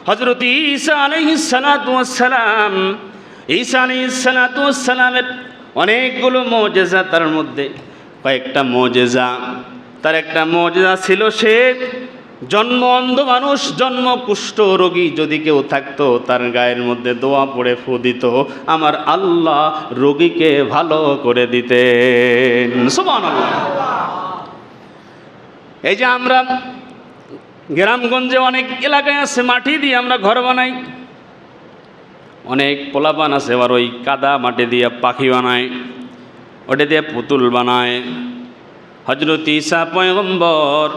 হযরত ঈসা আলাইহিস সালাতু ওয়াস সালাম, ঈসা আলাইহিস সালাতু ওয়াস সালামের অনেকগুলো মুজিজা, তার মধ্যে কয়েকটা মুজিজা, তার একটা মুজিজা ছিল সে জন্ম অন্ধ মানুষ, জন্ম কুষ্ঠ রোগী যদি কেউ থাকতো তার গায়ের মধ্যে দোয়া পড়ে ফু দিত, আমার আল্লাহ রোগীকে ভালো করে দিতেন। সুবহানাল্লাহ। এই যে আমরা গ্রামগঞ্জে অনেক এলাকায় আছে মাটি দিয়ে আমরা ঘর বানাই, অনেক পোলাপান আছে আবার ওই কাদা মাটি দিয়ে পাখি বানায়, ওটা দিয়ে পুতুল বানায়। হযরত ঈসা পয়গম্বর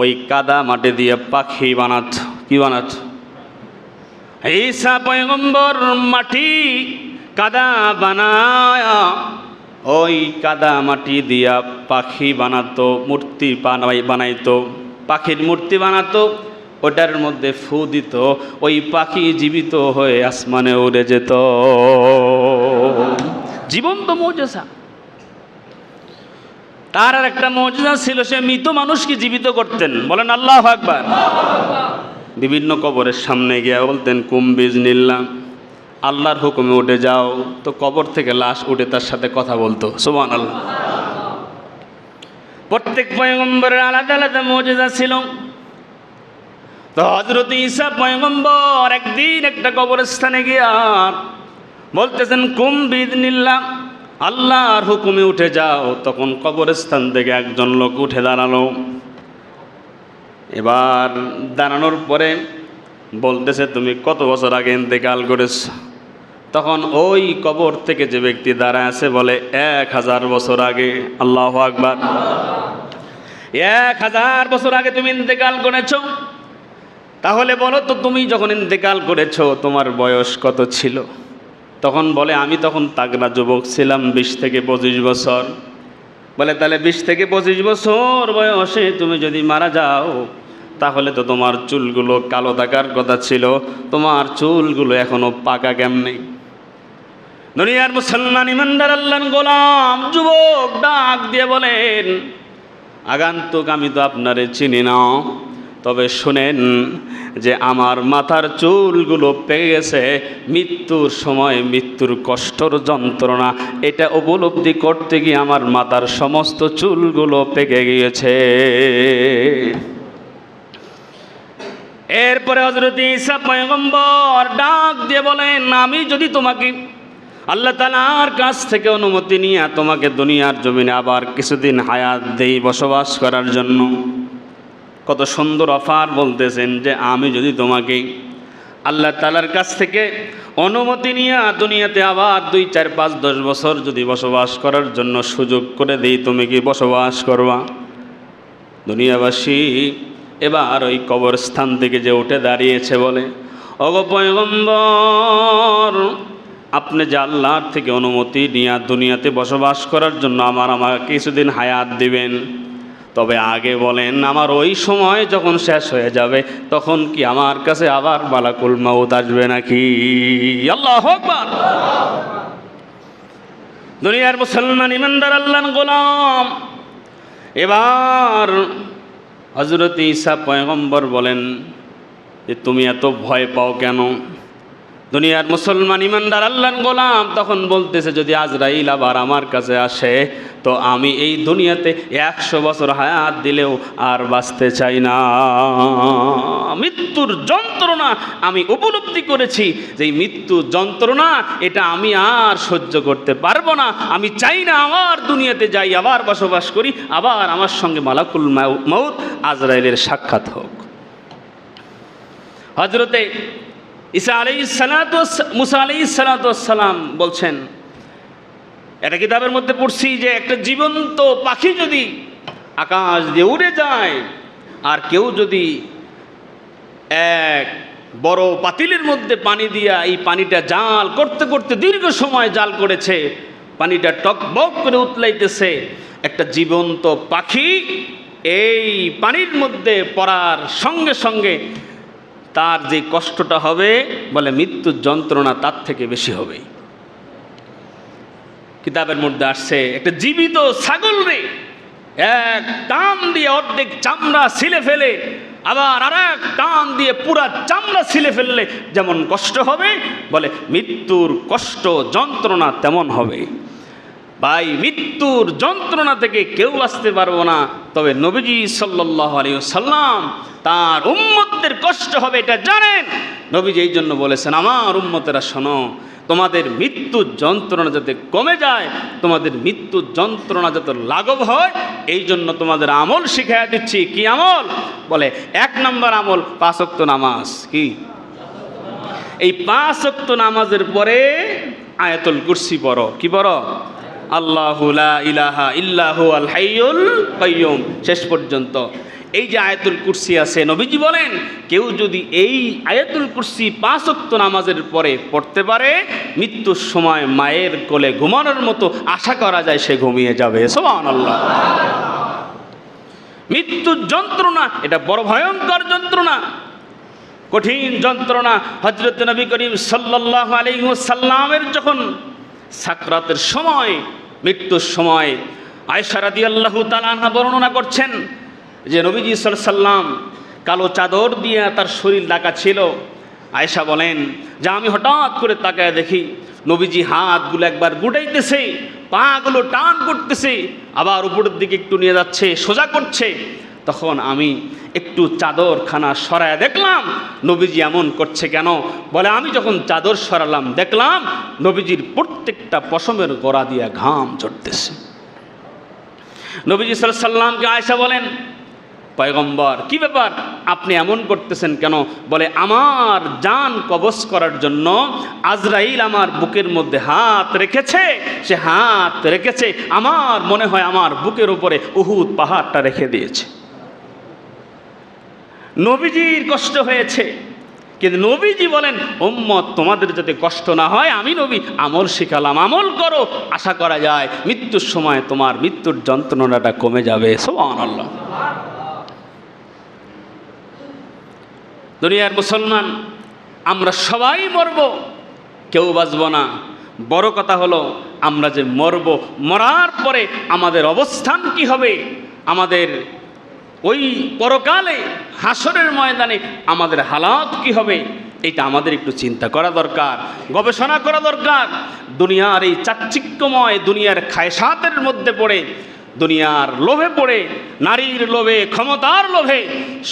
ওই কাদা মাটি দিয়ে পাখি বানাত। কি বানাত? ঈসা পয়গম্বর মাটি কাদা বানায়, ওই কাদা মাটি দিয়া পাখি বানাতো, মূর্তি বানাইতো, পাখির মূর্তি বানাতো, ওটার মধ্যে ফু দিত, ওই পাখি জীবিত হয়ে আসমানে উড়ে যেত। জীবন্ত মুজিজা। তার আর একটা মুজিজা ছিল, সে মৃত মানুষকে জীবিত করতেন। বলেন আল্লাহু আকবার। বিভিন্ন কবরের সামনে গিয়ে বলতেন কুম বিজনিল্লাহ, আল্লাহর হুকুমে উঠে যাও, তো কবর থেকে লাশ উঠে তার সাথে কথা বলতো। সুবহানাল্লাহ। প্রত্যেক পয়গম্বরের আলাদা আলাদা মুজিজা ছিল। তো হযরত ঈসা পয়গম্বর একদিন একটা কবরস্থানে গিয়া বলতেছেন কুম বিজনিল্লাহ, আল্লাহর হুকুমে উঠে যাও। তখন কবরস্থান থেকে একজন লোক উঠে দাঁড়ালো। এবার দাঁড়ানোর পরে বলতেছে তুমি কত বছর আগে ইন্তেকাল করেছ? তখন ওই কবর থেকে যে ব্যক্তি দাঁড়ায় আছে বলে 1000 বছর আগে। আল্লাহু আকবার। 1000 বছর আগে তুমি ইন্তেকাল করেছ। তাহলে বলো তো তুমি যখন ইন্তেকাল করেছ তোমার বয়স কত ছিল? তখন বলে আমি তখন তাগড়া যুবক ছিলাম, 20 থেকে 25 বছর। বলে তাহলে 20 থেকে 25 বছর বয়সে তুমি যদি মারা যাও তাহলে তো তোমার চুলগুলো কালো থাকার কথা ছিল, তোমার চুলগুলো এখনো পাকা কেমনে? দুনিয়ার মুসলমান ইমানদার আল্লাহর গোলাম যুবক ডাক দিয়ে বলেন আগান্তুক আমি তো আপনারে চিনি না, তবে শুনেন যে আমার মাথার চুলগুলো পেকে গেছে, মৃত্যুর সময় মৃত্যুর কষ্টর যন্ত্রণা এটা উপলব্ধি করতে গিয়ে আমার মাথার সমস্ত চুলগুলো পেকে গিয়েছে। এরপরে হযরত ঈসা পয়গম্বর ডাক দিয়ে বলেন আমি যদি তোমাকে আল্লাহ তাআলার কাছ থেকে অনুমতি নিয়ে তোমাকে দুনিয়ার জমিনে আবার কিছুদিন হায়াত দেই বসবাস করার জন্য, কত সুন্দর অফার বলতেছেন যে আমি যদি তোমাকে আল্লাহ তাআলার কাছ থেকে অনুমতি নিয়ে দুনিয়াতে আবার 2, 4, 5, 10 বছর যদি বসবাস করার জন্য সুযোগ করে দেই, তুমি কি বসবাস করবা? দুনিয়াবাসী এবার ওই কবরস্থান থেকে যে উঠে দাঁড়িয়েছে বলে ওগো পয়গম্বর, আপনি যে আল্লাহর থেকে অনুমতি নিয়ে দুনিয়াতে বসবাস করার জন্য আমাকে কিছুদিন হায়াত দিবেন, তবে আগে বলেন আমার ওই সময় যখন শেষ হয়ে যাবে তখন কি আমার কাছে আবার মালাকুল মাউত আসবে নাকি? আল্লাহু আকবার। দুনিয়ার মুসলমান ইমানদার আল্লাহর গোলাম এবার হযরত ঈসা পয়গম্বর বলেন যে তুমি এত ভয় পাও কেন? দুনিয়ার মুসলমান ইমানদার আল্লাহর গোলাম তখন বলতেছে যদি আজরাইল আবার আমার কাছে আসে তো আমি এই দুনিয়াতে 100 বছর হায়াত দিলেও আর বাঁচতে চাই না। মৃত্যুর যন্ত্রণা আমি উপলব্ধি করেছি যে এই মৃত্যুর যন্ত্রণা এটা আমি আর সহ্য করতে পারবো না। আমি চাই না আবার দুনিয়াতে যাই, আবার বসবাস করি, আবার আমার সঙ্গে মালাকুল মাউত আজরাইলের সাক্ষাৎ হোক। হযরতে ঈসা আলাইহিস সালাতু মুসা আলাইহিস সালাতু সালাম বলছেন, এটা কিতাবের মধ্যে পড়ছি যে একটা জীবন্ত পাখি যদি আকাশ দিয়ে উড়ে যায় আর কেউ যদি এক বড় পাতিলের মধ্যে পানি দিয়া এই পানিটা জাল করতে করতে দীর্ঘ সময় জাল করেছে, পানিটা টকবক করে উতলাইতেছে, একটা জীবন্ত পাখি এই পানির মধ্যে পড়ার সঙ্গে সঙ্গে তার যে কষ্টটা হবে বলে মৃত্যুর যন্ত্রণা তার থেকে বেশি হবে। কিতাবের মধ্যে আসছে একটা জীবিত ছাগল রে এক টান দিয়ে অর্ধেক চামড়া ছিলে ফেলে আবার আরেক টান দিয়ে পুরা চামড়া ছিলে ফেললে যেমন কষ্ট হবে, বলে মৃত্যুর কষ্ট যন্ত্রণা তেমন হবে। ভাই, মৃত্যুর যন্ত্রণা থেকে কেউ বাঁচতে পারবো না, তবে নবীজি সাল্লাল্লাহু আলাইহি ওয়াসাল্লাম তার উম্মতদের কষ্ট হবে এটা জানেন। নবীজি এই জন্য বলেছেন, আমার উম্মতেরা শোনো, তোমাদের মৃত্যুর যন্ত্রণা যাতে কমে যায়, তোমাদের মৃত্যুর যন্ত্রণা যাতে লাঘব হয়, এই জন্য তোমাদের আমল শিখাইয়া দিচ্ছি। কি আমল? বলে 1 নম্বর আমল 5 ওয়াক্ত নামাজ। কি? এই 5 ওয়াক্ত নামাজের পরে আয়াতুল কুরসি পড়ো। কি পড়ো? আল্লাহু লা ইলাহা ইল্লাহু আল হাইয়ুল কাইয়ুম শেষ পর্যন্ত। এই যে আয়াতুল কুরসি আছে, নবীজি বলেন কেউ যদি এই আয়াতুল কুরসি 5 ওয়াক্ত নামাজের পরে পড়তে পারে, মৃত্যুর সময় মায়ের কোলে ঘুমানোর মতো আশা করা যায় সে ঘুমিয়ে যাবে। সুবহানাল্লাহ। মৃত্যুর যন্ত্রণা এটা বড় ভয়ঙ্কর যন্ত্রণা, কঠিন যন্ত্রণা। হযরত নবী করিম সাল্লাল্লাহু আলাইহি ওয়াসাল্লামের যখন সাকরাতের সময়, মৃত্যুর সময়, আয়েশা রাদিয়াল্লাহু তাআলা আনহা বর্ণনা করছেন যে নবীজি সাল্লাল্লাহু আলাইহি ওয়াসাল্লাম কালো চাদর দিয়ে তার শরীর ঢাকা ছিল। আয়েশা বলেন যে আমি হঠাৎ করে তাকায় দেখি নবীজি হাতগুলো একবার গুটাইতেছে, পাগুলো টান করতেছে, আবার উপরের দিকে একটু নিয়ে যাচ্ছে, সোজা করছে। তখন আমি একটু চাদরখানা সরায় দেখলাম নবীজি এমন করছে কেন? বলে আমি যখন চাদর সরালাম দেখলাম নবীজির প্রত্যেকটা পশমের গোড়া দিয়ে ঘাম ঝরতেছে। নবীজি সাল্লাল্লাহু আলাইহি ওয়াসাল্লামকে আয়েশা বলেন, পয়গম্বর কি ব্যাপার, আপনি এমন করতেছেন কেন? বলে আমার জান কবজ করার জন্য আজরাইল আমার বুকের মধ্যে হাত রেখেছে, সে হাত রেখেছে, আমার মনে হয় আমার বুকের উপরে উহুদ পাহাড়টা রেখে দিয়েছে। নবীজির কষ্ট হয়েছে, কিন্তু নবীজি বলেন উম্মত তোমাদের যাতে কষ্ট না হয় আমি নবী আমল শিখালাম, আমল করো, আশা করা যায় মৃত্যুর সময় তোমার মৃত্যুর যন্ত্রণাটা কমে যাবে। সুবহানাল্লাহ। দুনিয়ার মুসলমান আমরা সবাই মরব, কেউ বাঁচব না। বড় কথা হলো আমরা যে মরব, মরার পরে আমাদের অবস্থান কি হবে, আমাদের ওই পরকালে হাসরের ময়দানে আমাদের হালাত কি হবে, এটা আমাদের একটু চিন্তা করা দরকার, গবেষণা করা দরকার। দুনিয়ার এই চাকচিক্যময় দুনিয়ার খায়সাতের মধ্যে পড়ে, দুনিয়ার লোভে পড়ে, নারীর লোভে, ক্ষমতার লোভে,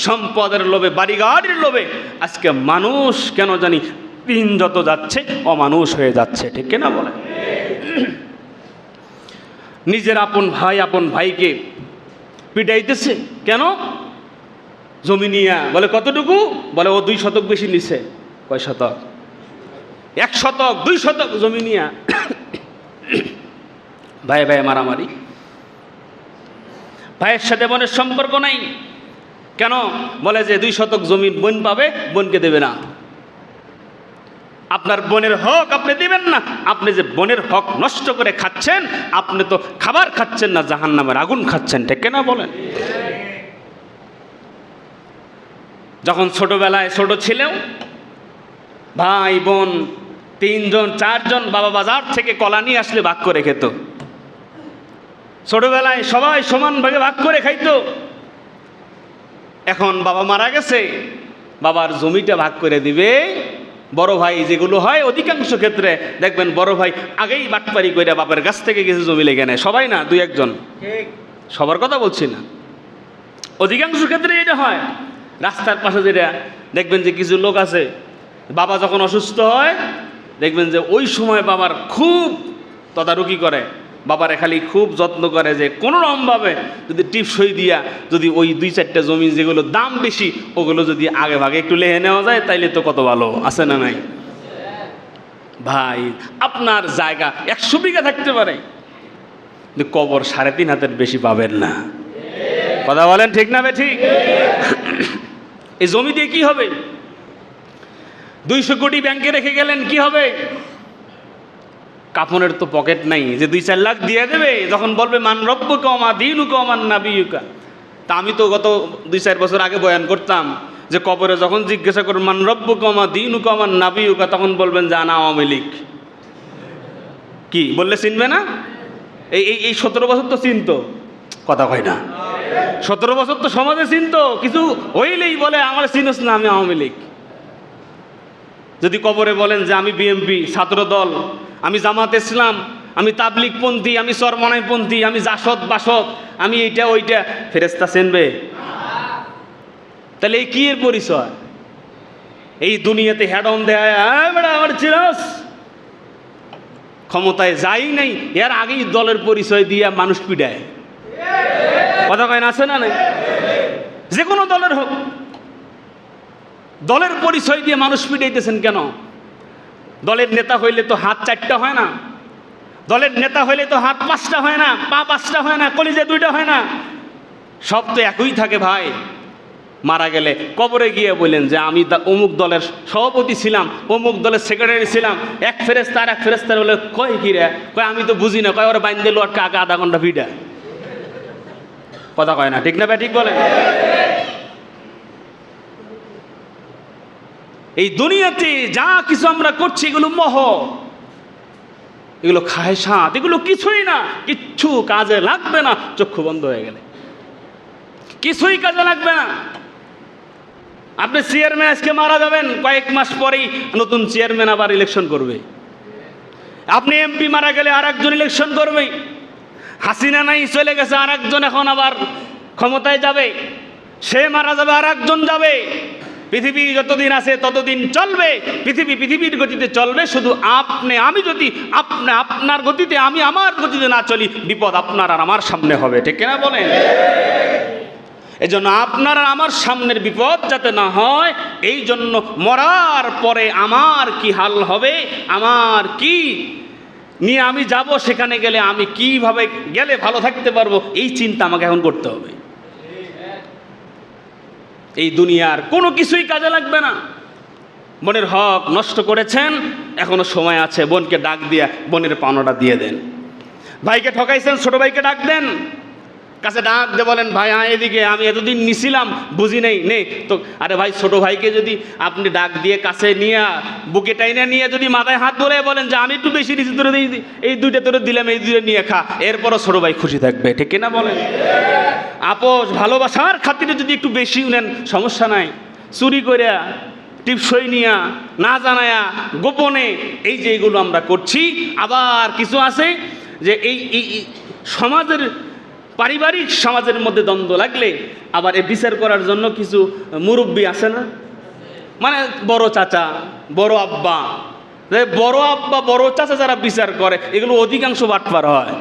সম্পদের লোভে, বাড়িগাড়ির লোভে আজকে মানুষ কেন জানি দিন যত যাচ্ছে অমানুষ হয়ে যাচ্ছে। ঠিক কিনা বলে? নিজের আপন ভাইকে পিটাইতেছে কেন? জমি নিয়া। বলে কতটুকু? বলে ও 2 শতক বেশি নিছে। কয় শতক? 1 শতক 2 শতক জমি নিয়া ভাই মারামারি। ভাইয়ের সাথে বোনের সম্পর্ক নাই কেন? বলে যে 2 শতক জমি বোন পাবে, বোনকে দেবে না। আপনার বোনের হক আপনি দিবেন না। আপনি যে বোনের হক নষ্ট করে খাচ্ছেন, আপনি তো খাবার খাচ্ছেন না, জাহান্নামের আগুন খাচ্ছেন। ঠিক কিনা বলেন? যখন ছোটবেলায় ছোট ছিলেও ভাই বোন 3 জন 4 জন বাবা বাজার থেকে কলা নিয়ে আসলে ভাগ করে খেত। ছোটবেলায় সবাই সমান ভাগে ভাগ করে খাইতো। এখন বাবা মারা গেছে, বাবার জমিটা ভাগ করে দিবে বড় ভাই। যেগুলো হয় অধিকাংশ ক্ষেত্রে দেখবেন বড় ভাই আগেই বাটপারি করে বাপের কাছ থেকে কিছু জমি লেগে নেয়। সবাই না, 2-1 জন, সবার কথা বলছি না, অধিকাংশ ক্ষেত্রে এটা হয়। রাস্তার পাশে যেটা দেখবেন যে কিছু লোক আছে, বাবা যখন অসুস্থ হয় দেখবেন যে ওই সময় বাবার খুব তদারকি করে, বাবারে খালি খুব যত্ন করে যে কোনো রকমভাবে যদি টিপসই দিয়া যদি ওই 2-4টা জমি যেগুলো দাম বেশি ওগুলো যদি আগে ভাগে একটু লেহে নেওয়া যায় তাইলে তো কত ভালো। আছে না নাই? ভাই আপনার জায়গা 100 বিঘা থাকতে পারে, কিন্তু কবর 3.5 হাতের বেশি পাবেন না। কথা বলেন ঠিক না? ঠিক। এই জমি দিয়ে কি হবে? 200 কোটি ব্যাংকে রেখে গেলেন, কি হবে? কাফনের তো পকেট নাই যে 2-4 লাখ দিয়ে দেবে। যখন বলবে মান রব্বুকা ওয়া মা দীনুকা ওয়া মান নাবিয়ুকা, তা আমি তো গত 2-4 বছর আগে বয়ান করতাম যে কবরে যখন জিজ্ঞাসা করবেন মান রব্বুকা ওয়া মা দীনুকা ওয়া মান নাবিয়ুকা, তখন বলবেন যে আনা আওয়ামী লীগ। কি বললে চিনবে না? এই 17 বছর তো চিনতো, কথা কয় না। 17 বছর তো সমাজে চিনত, কিছু হইলেই বলে আমার চিনস না, আমি আওয়ামী লীগ। যদি কবরে বলেন যে আমি বিএনপি ছাত্র দল, আমি জামাত ইসলাম, আমি তাবলিগ পন্থী, আমি চরমনাই পন্থী, আমি জাসদ বাসদ, আমি এইটা ওইটা, ফেরেশতা চিনবে? তাহলে এই কি এর পরিচয়? এই দুনিয়াতে হেডন দেয় আমার চিনস, ক্ষমতায় যাই নাই এর আগেই দলের পরিচয় দিয়ে মানুষ পিডায়। কথা কয় না, আছে না নাই? যে কোনো দলের হোক, দলের পরিচয় দিয়ে মানুষ পিটাইতেছেন কেন? দলের নেতা হইলে তো হাত 4টা হয় না, দলের নেতা হইলে তো হাত 5টা হয় না, পা 5টা হয় না, কলিজা 2টা হয় না, সব তো একই থাকে ভাই। মারা গেলে কবরে গিয়ে বললেন যে আমি অমুক দলের সভাপতি ছিলাম, অমুক দলের সেক্রেটারি ছিলাম। এক ফেরেশতা আর এক ফেরেশতার বলে কয় কি রে? কয় আমি তো বুঝি না। কয় ওরা বাইন্দে লোটকা আগে আধা ঘন্টা ভিড়া। কথা কয় না, ঠিক না ভাই? ঠিক বলেন। এই দুনিয়াতে যা কিছু আমরা করছি এগুলো মোহ, এগুলো খায়সাত, এগুলো কিছুই না, কিচ্ছু কাজে লাগবে না। চক্ষু বন্ধ হয়ে গেলে কিছুই কাজে লাগবে না। আপনি চেয়ারম্যান আজকে মারা যাবেন, কয়েক মাস পরেই নতুন চেয়ারম্যান আবার ইলেকশন করবে। আপনি এমপি মারা গেলে আর একজন ইলেকশন করবে। হাসিনা নাই, চলে গেছে, আর একজন এখন আবার ক্ষমতায় যাবে, সে মারা যাবে, আর একজন যাবে। পৃথিবী যতদিন আছে ততদিন চলবে, পৃথিবীর গতিতে চলবে। শুধু আপনি আমি যদি আপনার গতিতে, আমি আমার গতিতে না চলি, বিপদ আপনার আর আমার সামনে হবে। ঠিক কিনা বলেন? এজন্য আপনার আর আমার সামনের বিপদ যাতে না হয়, এই জন্য মরার পরে আমার কি হাল হবে, আমার কি নিয়ে আমি যাব, সেখানে গেলে আমি কিভাবে গেলে ভালো থাকতে পারবো, এই চিন্তা আমাকে এখন করতে হবে। এই দুনিয়ার কোনো কিছুই কাজে লাগবে না। বোনের হক নষ্ট করেছেন, এখনো সময় আছে, বোনকে ডাক দিয়া বোনের পাওনাটা দিয়ে দেন। ভাইকে ঠকাইছেন, ছোট ভাইকে ডাক দেন, কাছে ডাক দিয়ে বলেন ভাই এদিকে, আমি এতদিন নিছিলাম বুঝি নেই নে তো। আরে ভাই, ছোট ভাইকে যদি আপনি ডাক দিয়ে কাছে নিয়ে বুকে টাইনে নিয়ে যদি মাথায় হাত ধরে বলেন যে আমি একটু বেশি নিছি, তোরে এই 2টা তোরে দিলাম, এই 2টা নিয়ে খা, এরপরও ছোট ভাই খুশি থাকবে। ঠিক কিনা বলেন? আপোষ ভালোবাসার খাতিরে যদি একটু বেশি নেন, সমস্যা নাই। চুরি কইরা, টিপসই নিয়া, না জানায়া, গোপনে, এই যে এইগুলো আমরা করছি। আবার কিছু আছে যে এই সমাজের, পারিবারিক সমাজের মধ্যে দ্বন্দ্ব লাগলে আবার এ বিচার করার জন্য কিছু মুরব্বী আছে না, মানে বড় চাচা, বড় আব্বা, বড় চাচা যারা বিচার করে, এগুলো অধিকাংশ বাটপার হয়।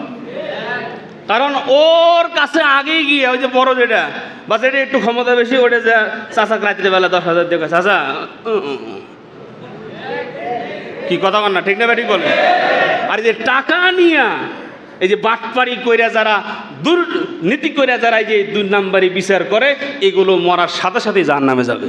কারণ ওর কাছে আগেই গিয়ে ওই যে বড় যেটা বা যেটা একটু ক্ষমতা বেশি, ওটা যে চাচা রাত্রিবেলা 10,000 দিয়ে চাচা, কি কথা বল না, ঠিক না? ঠিক বলে। আর যে টাকা নিয়া এই যে বাটপারি কইরা যারা, দুর্নীতি কইরা যারা এই যে 2 নাম্বারি বিচার করে, এগুলো মরার সাথে সাথে জাহান্নামে যাবে।